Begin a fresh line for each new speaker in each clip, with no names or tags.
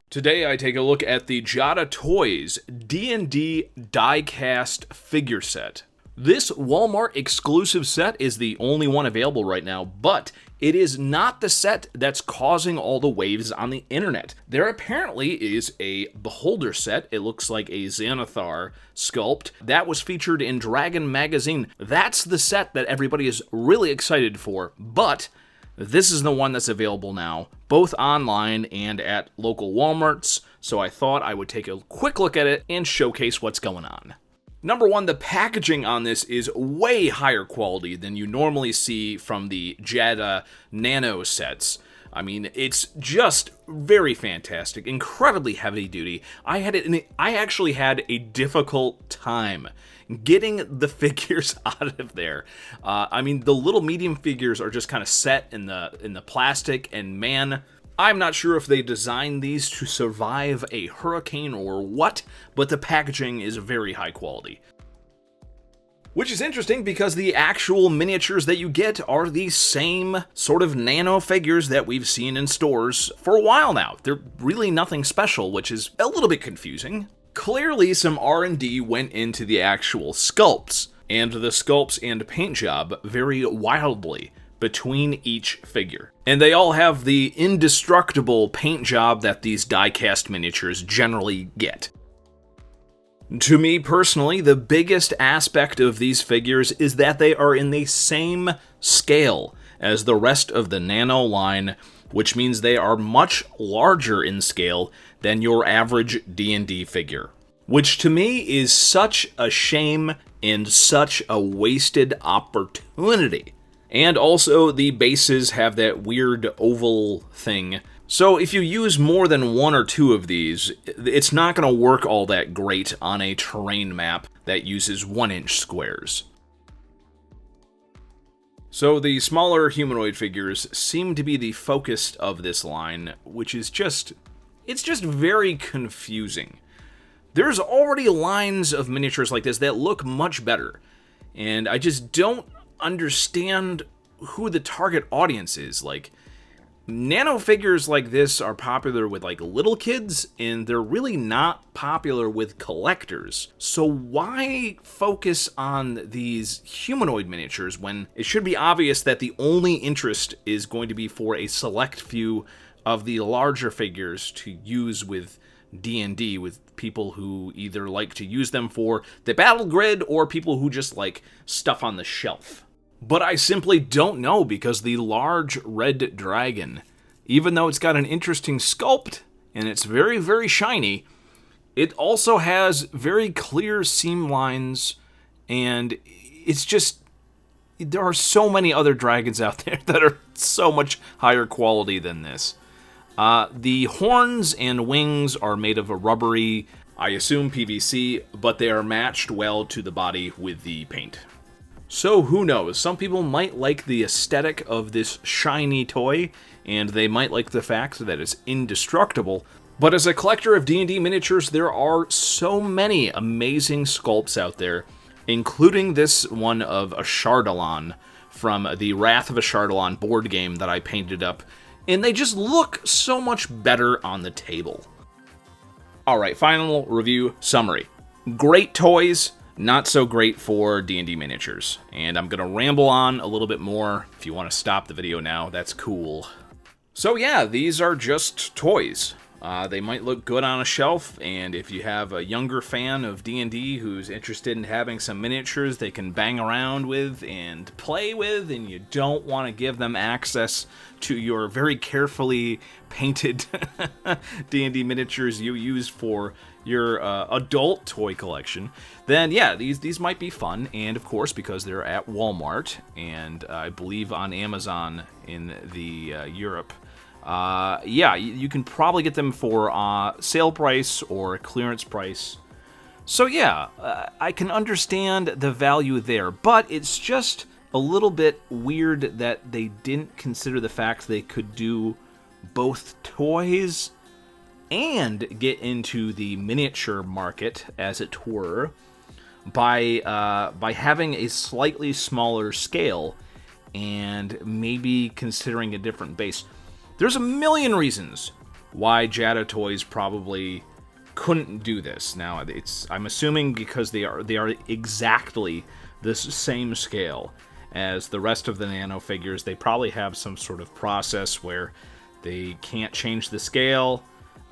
Today I take a look at the Jada Toys D&D die-cast figure set. This Walmart exclusive set is the only one available right now, but it is not the set that's causing all the waves on the internet. There apparently is a Beholder set. It looks like a Xanathar sculpt that was featured in Dragon Magazine. That's the set that everybody is really excited for, but this is the one that's available now, both online and at local Walmarts, so I thought I would take a quick look at it and showcase what's going on. Number one, the packaging on this is way higher quality than you normally see from the Jada Nano sets. I mean, it's just very fantastic, incredibly heavy duty. I actually had a difficult time getting the figures out of there. I mean, the little medium figures are just kind of set in the plastic, and man, I'm not sure if they designed these to survive a hurricane or what, but the packaging is very high quality. Which is interesting because the actual miniatures that you get are the same sort of nano figures that we've seen in stores for a while now. They're really nothing special, which is a little bit confusing. Clearly some R&D went into the actual sculpts, and the sculpts and paint job vary wildly between each figure. And they all have the indestructible paint job that these die-cast miniatures generally get. To me personally, the biggest aspect of these figures is that they are in the same scale as the rest of the Nano line, which means they are much larger in scale than your average D&D figure. Which to me is such a shame and such a wasted opportunity. And also, the bases have that weird oval thing. So if you use more than one or two of these, it's not going to work all that great on a terrain map that uses 1-inch squares. So the smaller humanoid figures seem to be the focus of this line, which is it's just very confusing. There's already lines of miniatures like this that look much better, and I just don't understand who the target audience is. Like, nano figures like this are popular with like little kids, and they're really not popular with collectors. So why focus on these humanoid miniatures when it should be obvious that the only interest is going to be for a select few of the larger figures to use with D&D, with people who either like to use them for the battle grid or people who just like stuff on the shelf? But I simply don't know, because the large red dragon, even though it's got an interesting sculpt and it's very, very shiny, it also has very clear seam lines, and it's just, there are so many other dragons out there that are so much higher quality than this. The horns and wings are made of a rubbery, I assume PVC, but they are matched well to the body with the paint. So who knows, some people might like the aesthetic of this shiny toy, and they might like the fact that it's indestructible, but as a collector of D&D miniatures, there are so many amazing sculpts out there, including this one of Ashardalon from the Wrath of Ashardalon board game that I painted up, and they just look so much better on the table. Alright, final review summary. Great toys, not so great for D&D miniatures. And I'm going to ramble on a little bit more. If you want to stop the video now, that's cool. So yeah, these are just toys. They might look good on a shelf, and if you have a younger fan of D&D who's interested in having some miniatures they can bang around with and play with, and you don't want to give them access to your very carefully painted D&D miniatures you use for your adult toy collection, then yeah, these might be fun. And of course, because they're at Walmart and I believe on Amazon in the Europe, yeah, you can probably get them for sale price or clearance price. So yeah, I can understand the value there, but it's just a little bit weird that they didn't consider the fact they could do both toys and get into the miniature market, as it were, by having a slightly smaller scale and maybe considering a different base. There's a million reasons why Jada Toys probably couldn't do this. Now, I'm assuming because they are exactly this same scale as the rest of the Nano figures. They probably have some sort of process where they can't change the scale.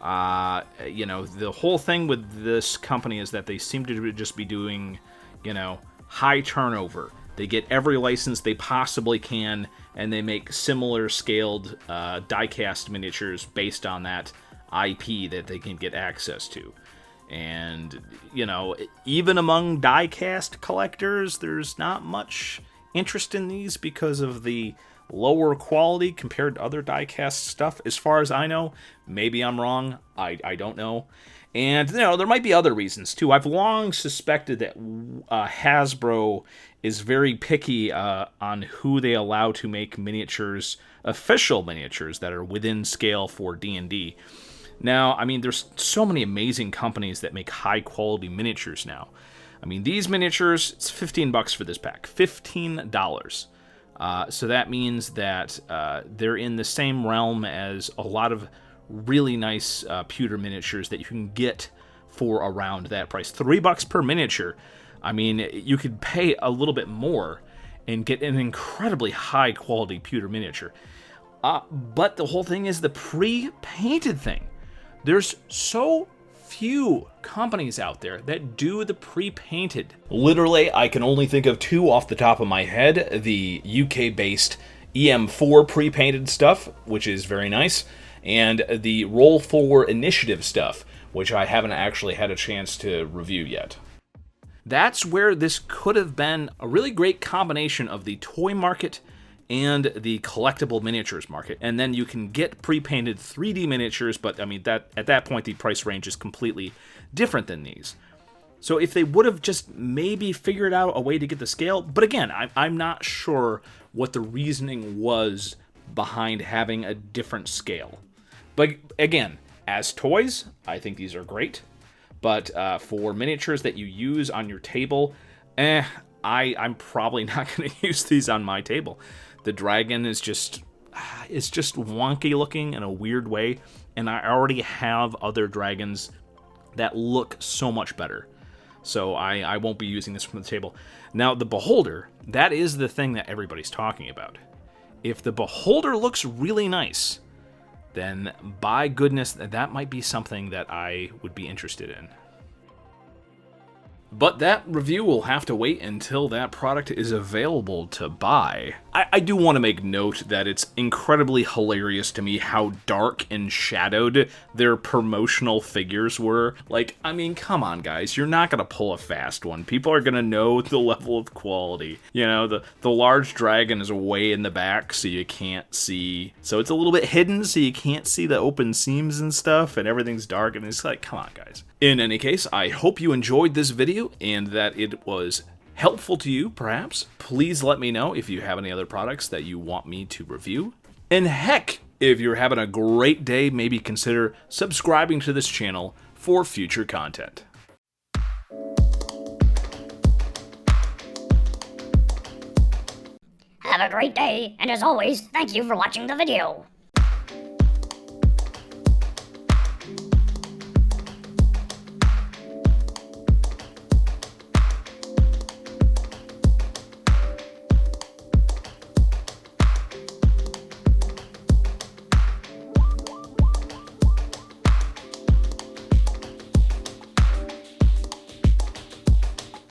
The whole thing with this company is that they seem to just be doing, high turnover. They get every license they possibly can, and they make similar scaled die-cast miniatures based on that IP that they can get access to. And, even among die-cast collectors, there's not much interest in these because of the lower quality compared to other die-cast stuff, as far as I know. Maybe I'm wrong. I don't know. And, there might be other reasons, too. I've long suspected that Hasbro is very picky on who they allow to make miniatures, official miniatures, that are within scale for D&D. Now, there's so many amazing companies that make high-quality miniatures now. These miniatures, it's $15 for this pack. $15. So that means that they're in the same realm as a lot of really nice pewter miniatures that you can get for around that price. $3 per miniature. You could pay a little bit more and get an incredibly high-quality pewter miniature. But the whole thing is the pre-painted thing. There's so few companies out there that do the pre-painted. Literally, I can only think of two off the top of my head. The UK-based EM4 pre-painted stuff, which is very nice, and the Roll4 Initiative stuff, which I haven't actually had a chance to review yet. That's where this could have been a really great combination of the toy market and the collectible miniatures market. And then you can get pre-painted 3D miniatures, but that at that point the price range is completely different than these. So if they would have just maybe figured out a way to get the scale, but again, I'm not sure what the reasoning was behind having a different scale. But again, as toys, I think these are great. But for miniatures that you use on your table, I'm probably not going to use these on my table. The dragon is just wonky looking in a weird way, and I already have other dragons that look so much better. So I won't be using this from the table. Now, the Beholder, that is the thing that everybody's talking about. If the Beholder looks really nice, then by goodness, that might be something that I would be interested in. But that review will have to wait until that product is available to buy. I do want to make note that it's incredibly hilarious to me how dark and shadowed their promotional figures were. Come on, guys. You're not going to pull a fast one. People are going to know the level of quality. The large dragon is way in the back, so you can't see. So it's a little bit hidden, so you can't see the open seams and stuff, and everything's dark, and it's come on, guys. In any case, I hope you enjoyed this video and that it was helpful to you, perhaps. Please let me know if you have any other products that you want me to review. And heck, if you're having a great day, maybe consider subscribing to this channel for future content.
Have a great day, and as always, thank you for watching the video.